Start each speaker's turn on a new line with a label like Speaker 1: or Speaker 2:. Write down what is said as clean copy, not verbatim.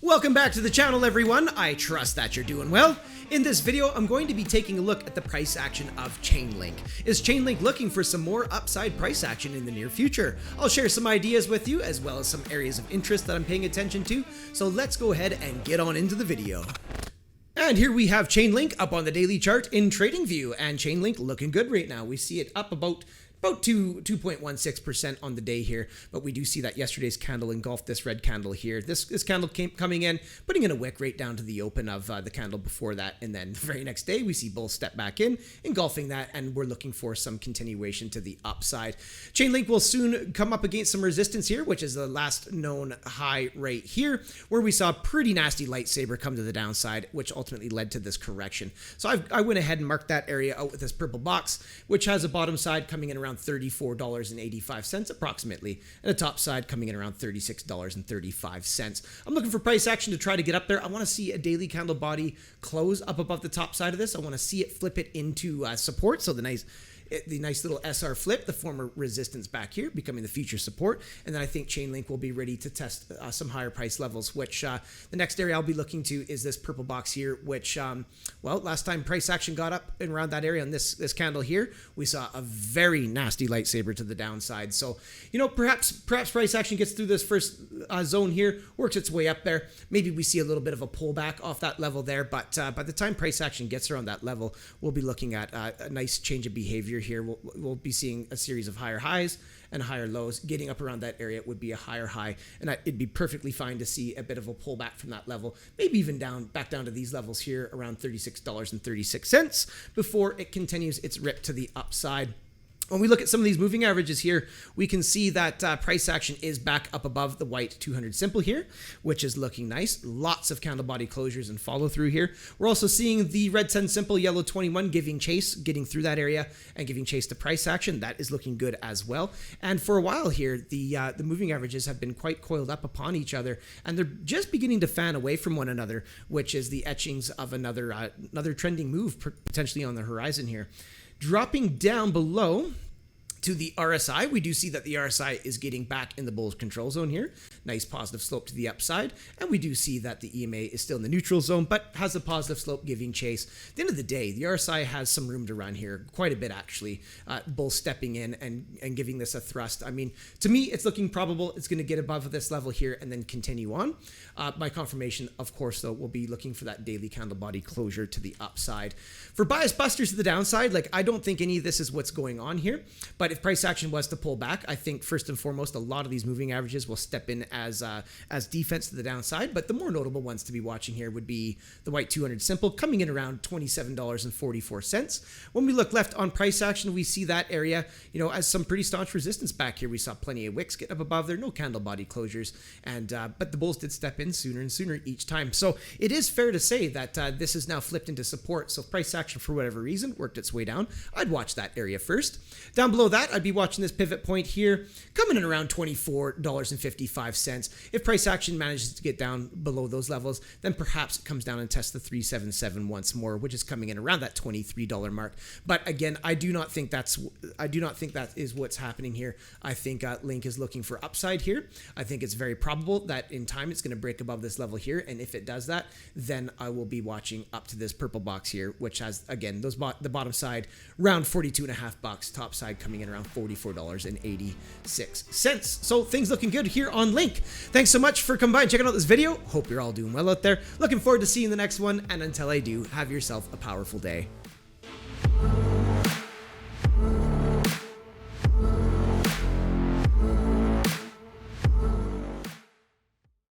Speaker 1: Welcome back to the channel, everyone. I trust that you're doing well. In this video, I'm going to be taking a look at the price action of Chainlink. Is Chainlink looking for some more upside price action in the near future? I'll share some ideas with you, as well as some areas of interest that I'm paying attention to. So let's go ahead and get on into the video. And here we have Chainlink up on the daily chart in TradingView, and Chainlink looking good right now. We see it up about 2.16% on the day here, but we do see that yesterday's candle engulfed this red candle here. This candle coming in, putting in a wick right down to the open of the candle before that, and then the very next day we see bulls step back in, engulfing that, and we're looking for some continuation to the upside. Chainlink will soon come up against some resistance here, which is the last known high right here, where we saw a pretty nasty lightsaber come to the downside, which ultimately led to this correction. So I went ahead and marked that area out with this purple box, which has a bottom side coming in around $34.85 approximately, and a top side coming in around $36.35. I'm looking for price action to try to get up there. I want to see a daily candle body close up above the top side of this. I want to see it flip it into support, so the nice little SR flip, the former resistance back here, becoming the future support. And then I think Chainlink will be ready to test some higher price levels, which the next area I'll be looking to is this purple box here, which, well, last time price action got up and around that area on this candle here, we saw a very nasty lightsaber to the downside. So, you know, perhaps price action gets through this first zone here, works its way up there. Maybe we see a little bit of a pullback off that level there, but by the time price action gets around that level, we'll be looking at a nice change of behavior here. We'll be seeing a series of higher highs and higher lows. Getting up around that area would be a higher high, and it'd be perfectly fine to see a bit of a pullback from that level, maybe even back down to these levels here around $36.36 before it continues its rip to the upside. When we look at some of these moving averages here, we can see that price action is back up above the white 200 simple here, which is looking nice. Lots of candle body closures and follow through here. We're also seeing the red 10 simple, yellow 21 giving chase, getting through that area and giving chase to price action. That is looking good as well. And for a while here, the moving averages have been quite coiled up upon each other, and they're just beginning to fan away from one another, which is the etchings of another trending move potentially on the horizon here. Dropping down below to the RSI, we do see that the RSI is getting back in the bullish control zone here. Nice positive slope to the upside. And we do see that the EMA is still in the neutral zone, but has a positive slope giving chase. At the end of the day, the RSI has some room to run here, quite a bit actually. Bulls stepping in and giving this a thrust. I mean, to me, it's looking probable it's going to get above this level here and then continue on. My confirmation, of course, though, will be looking for that daily candle body closure to the upside. For bias busters to the downside, like, I don't think any of this is what's going on here, but if price action was to pull back, I think first and foremost, a lot of these moving averages will step in as defense to the downside. But the more notable ones to be watching here would be the white 200 simple coming in around $27.44. When we look left on price action, we see that area, you know, as some pretty staunch resistance back here. We saw plenty of wicks get up above there, no candle body closures, and but the bulls did step in sooner and sooner each time. So it is fair to say that this is now flipped into support. So if price action for whatever reason worked its way down, I'd watch that area first. Down below that, I'd be watching this pivot point here, coming in around $24.55. If price action manages to get down below those levels, then perhaps it comes down and tests the 377 once more, which is coming in around that $23 mark. But again, I do not think that is what's happening here. I think Link is looking for upside here. I think it's very probable that in time it's going to break above this level here, and if it does that, then I will be watching up to this purple box here, which has, again, the bottom side around $42.50, top side coming in around $44.86. So things looking good here on Link. Thanks so much for coming by and checking out this video. Hope you're all doing well out there. Looking forward to seeing the next one, and until I do, have yourself a powerful day.